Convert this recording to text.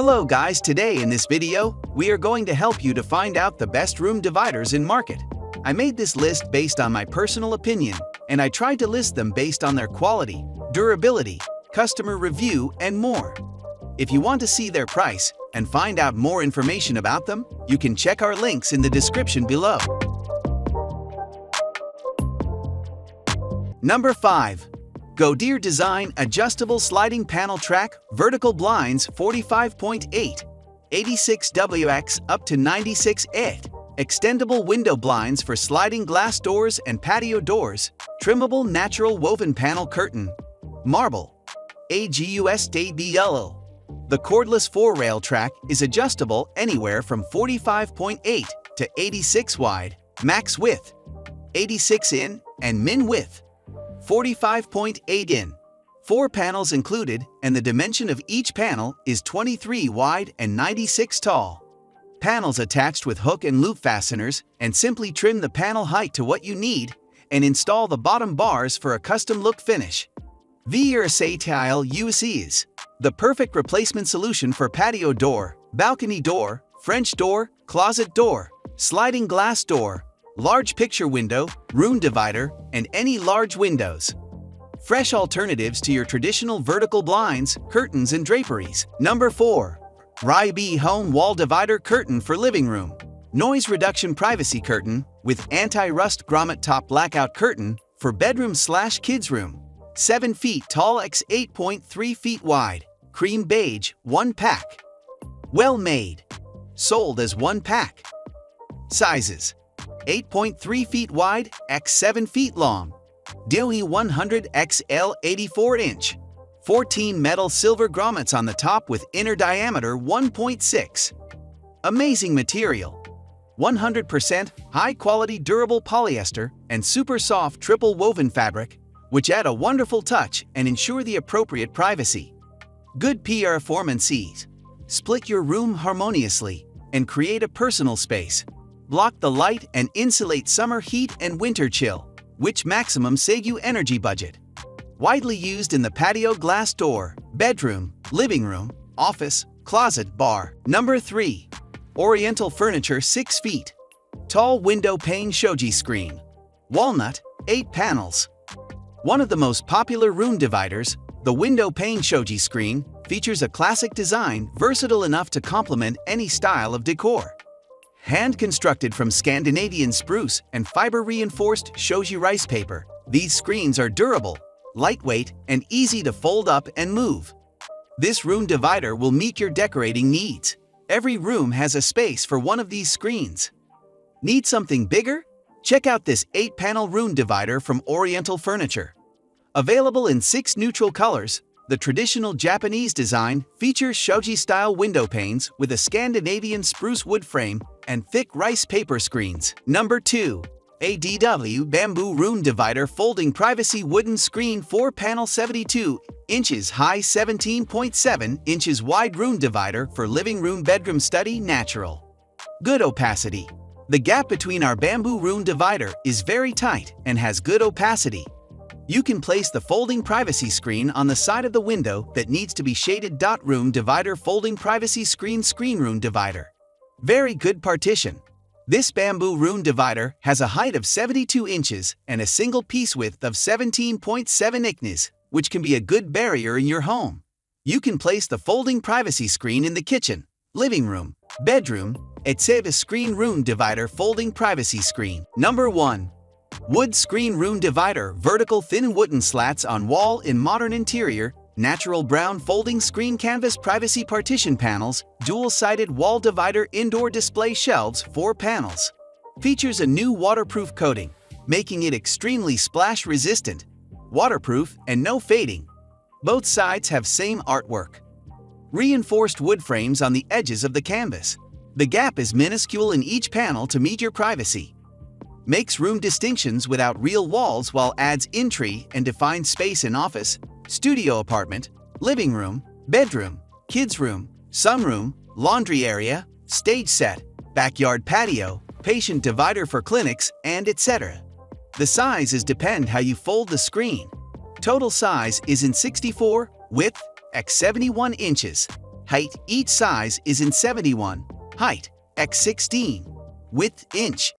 Hello guys, today in this video, we are going to help you to find out the best room dividers in market. I made this list based on my personal opinion, and I tried to list them based on their quality, durability, customer review, and more. If you want to see their price and find out more information about them, you can check our links in the description below. Number 5. Goodyear Design Adjustable Sliding Panel Track Vertical Blinds 45.8, 86WX up to 96.8. Extendable window blinds for sliding glass doors and patio doors. Trimmable natural woven panel curtain. Marble. AGUSTBL. The cordless 4-rail track is adjustable anywhere from 45.8 to 86 wide, max width, 86 in, and min width, 45.8 in. 4 panels included, and the dimension of each panel is 23 wide and 96 tall. Panels attached with hook and loop fasteners, and simply trim the panel height to what you need and install the bottom bars for a custom look finish. Versatile uses. The perfect replacement solution for patio door, balcony door, French door, closet door, sliding glass door, large picture window, room divider, and any large windows. Fresh alternatives to your traditional vertical blinds, curtains, and draperies. Number 4. Ryby Home Wall Divider Curtain for Living Room. Noise Reduction Privacy Curtain with Anti-Rust Grommet Top Blackout Curtain for bedroom/kids room. 7 feet tall x 8.3 feet wide. Cream beige, 1 pack. Well made. Sold as 1 pack. Sizes: 8.3 feet wide x 7 feet long. DOE 100 XL 84 inch. 14 metal silver grommets on the top with inner diameter 1.6. Amazing material. 100% high-quality durable polyester and super soft triple woven fabric, which add a wonderful touch and ensure the appropriate privacy. Good performance. Split your room harmoniously and create a personal space. Block the light and insulate summer heat and winter chill, which maximum save you energy budget. Widely used in the patio glass door, bedroom, living room, office, closet, bar. Number 3. Oriental Furniture 6 feet. Tall window pane shoji screen. Walnut, 8 panels. One of the most popular room dividers, the window pane shoji screen, features a classic design versatile enough to complement any style of decor. Hand-constructed from Scandinavian spruce and fiber-reinforced shoji rice paper, these screens are durable, lightweight, and easy to fold up and move. This room divider will meet your decorating needs. Every room has a space for one of these screens. Need something bigger? Check out this 8-panel room divider from Oriental Furniture. Available in 6 neutral colors, the traditional Japanese design features shoji-style window panes with a Scandinavian spruce wood frame and thick rice paper screens. Number 2. ADW Bamboo Room Divider Folding Privacy Wooden Screen 4-panel 72 inches high 17.7 inches wide room divider for living room, bedroom, study. Natural. Good opacity. The gap between our bamboo room divider is very tight and has good opacity. You can place the folding privacy screen on the side of the window that needs to be shaded. Room divider folding privacy screen room divider. Very good partition. This bamboo room divider has a height of 72 inches and a single piece width of 17.7 inches, which can be a good barrier in your home. You can place the folding privacy screen in the kitchen, living room, bedroom, etc. Screen room divider folding privacy screen. Number 1. Wood screen room divider vertical thin wooden slats on wall in modern interior. Natural brown folding screen canvas privacy partition panels, dual-sided wall divider indoor display shelves 4 panels. Features a new waterproof coating, making it extremely splash resistant, waterproof, and no fading. Both sides have same artwork. Reinforced wood frames on the edges of the canvas. The gap is minuscule in each panel to meet your privacy. Makes room distinctions without real walls while adds intrigue and defines space in office, studio apartment, living room, bedroom, kids room, sunroom, laundry area, stage set, backyard patio, patient divider for clinics, and etc. The size is depend how you fold the screen. Total size is in 64, width x 71 inches, Height each size is in 71, height x 16, width inch,